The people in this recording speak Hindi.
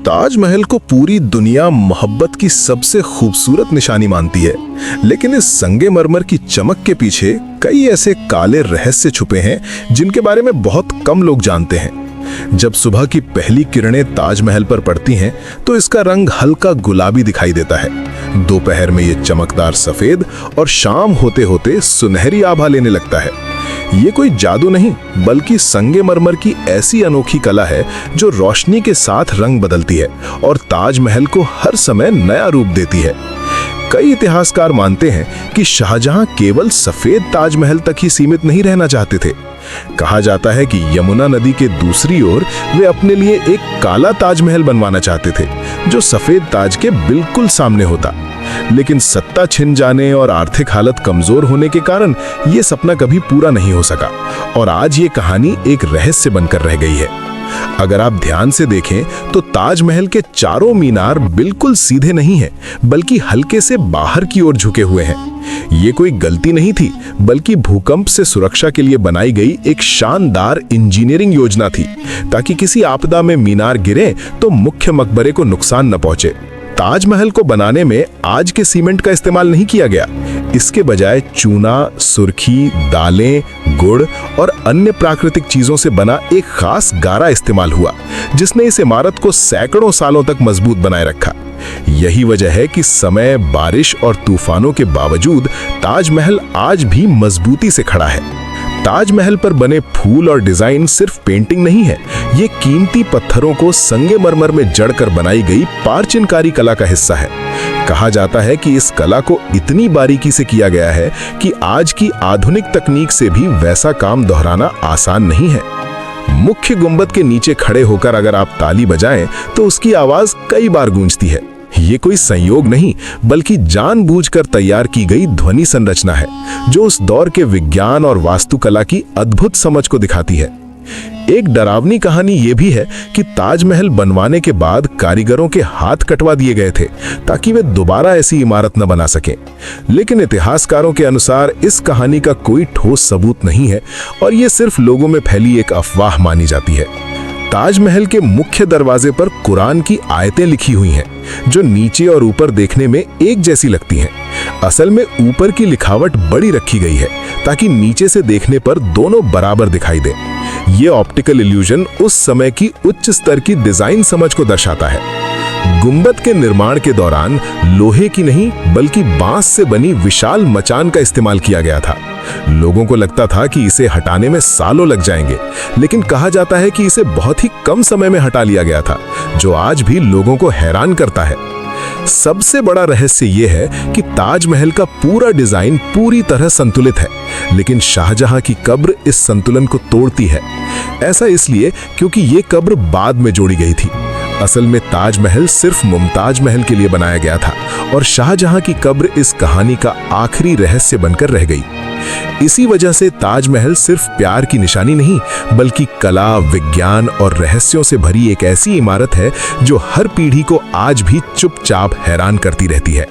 ताजमहल को पूरी दुनिया मोहब्बत की सबसे खूबसूरत निशानी मानती है, लेकिन इस संगमरमर की चमक के पीछे कई ऐसे काले रहस्य छुपे हैं जिनके बारे में बहुत कम लोग जानते हैं। जब सुबह की पहली किरणें ताजमहल पर पड़ती हैं तो इसका रंग हल्का गुलाबी दिखाई देता है। दोपहर में ये चमकदार सफेद और शाम होते होते सुनहरी आभा लेने लगता है। ये कोई जादू नहीं, बल्कि संगमरमर की ऐसी अनोखी कला है जो रोशनी के साथ रंग बदलती है और ताजमहल को हर समय नया रूप देती है। कई इतिहासकार मानते हैं कि शाहजहां केवल सफेद ताजमहल तक ही सीमित नहीं रहना चाहते थे। कहा जाता है कि यमुना नदी के दूसरी ओर वे अपने लिए एक काला ताजमहल बनवाना चाहते थे, जो सफेद ताज के बिल्कुल सामने होता। लेकिन सत्ता छिन जाने और आर्थिक हालत कमजोर होने के कारण यह सपना कभी पूरा नहीं हो सका और आज ये कहानी एक रहस्य बनकर रह गई है। अगर आप ध्यान से देखें तो ताजमहल के चारों मीनार बिल्कुल सीधे नहीं हैं, बल्कि हल्के से बाहर की ओर झुके हुए हैं। ये कोई गलती नहीं थी, बल्कि भूकंप से सुरक्षा के लिए बनाई गई एक शानदार इंजीनियरिंग योजना थी, ताकि किसी आपदा में मीनार गिरे तो मुख्य मकबरे को नुकसान न पहुंचे। ताजमहल को बनाने में आज के सीमेंट का इस्तेमाल नहीं किया गया। इसके बजाय चूना, सुर्खी, दालें, गुड़ और अन्य प्राकृतिक चीजों से बना एक खास गारा इस्तेमाल हुआ, जिसने इस इमारत को सैकड़ों सालों तक मजबूत बनाए रखा। यही वजह है कि समय, बारिश और तूफानों के बावजूद ताजमहल आज भी मजबूती से खड़ा है। ताजमहल पर बने फूल और डिजाइन सिर्फ पेंटिंग नहीं है, ये कीमती पत्थरों को संगमरमर में जड़कर बनाई गई प्राचीनकारी कला का हिस्सा है। कहा जाता है कि इस कला को इतनी बारीकी से किया गया है कि आज की आधुनिक तकनीक से भी वैसा काम दोहराना आसान नहीं है। मुख्य गुंबद के नीचे खड़े होकर अगर आप ताली बजाएं तो उसकी आवाज कई बार गूंजती है। ये कोई संयोग नहीं, बल्कि जानबूझकर तैयार की गई ध्वनि संरचना है, जो उस दौर के विज्ञान और वास्तुकला की अद्भुत समझ को दिखाती है। एक डरावनी कहानी यह भी है कि ताजमहल बनवाने के बाद कारीगरों के हाथ कटवा दिए गए थे, ताकि वे दोबारा ऐसी इमारत न बना सकें। लेकिन इतिहासकारों के अनुसार इस कहानी का कोई ठोस सबूत नहीं है और ये सिर्फ लोगों में फैली एक अफवाह मानी जाती है। ताजमहल के मुख्य दरवाजे पर कुरान की आयतें लिखी हुई हैं, जो नीचे और ऊपर देखने में एक जैसी लगती हैं। असल में ऊपर की लिखावट बड़ी रखी गई है, ताकि नीचे से देखने पर दोनों बराबर दिखाई दे। ये ऑप्टिकल इल्यूजन उस समय की उच्च स्तर की डिजाइन समझ को दर्शाता है। गुंबद के निर्माण के दौरान लोहे की नहीं, बल्कि बांस से बनी विशाल मचान का इस्तेमाल किया गया था। लोगों को लगता था कि इसे हटाने में सालों लग जाएंगे, लेकिन कहा जाता है कि इसे बहुत ही कम समय में हटा लिया गया था, जो आज भी लोगों को हैरान करता है। सबसे बड़ा रहस्य यह है कि ताजमहल का पूरा डिजाइन पूरी तरह संतुलित है, लेकिन शाहजहां की कब्र इस संतुलन को तोड़ती है। ऐसा इसलिए क्योंकि ये कब्र बाद में जोड़ी गई थी। असल में ताजमहल सिर्फ मुमताज महल के लिए बनाया गया था और शाहजहां की कब्र इस कहानी का आखिरी रहस्य बनकर रह गई। इसी वजह से ताजमहल सिर्फ प्यार की निशानी नहीं, बल्कि कला, विज्ञान और रहस्यों से भरी एक ऐसी इमारत है जो हर पीढ़ी को आज भी चुपचाप हैरान करती रहती है।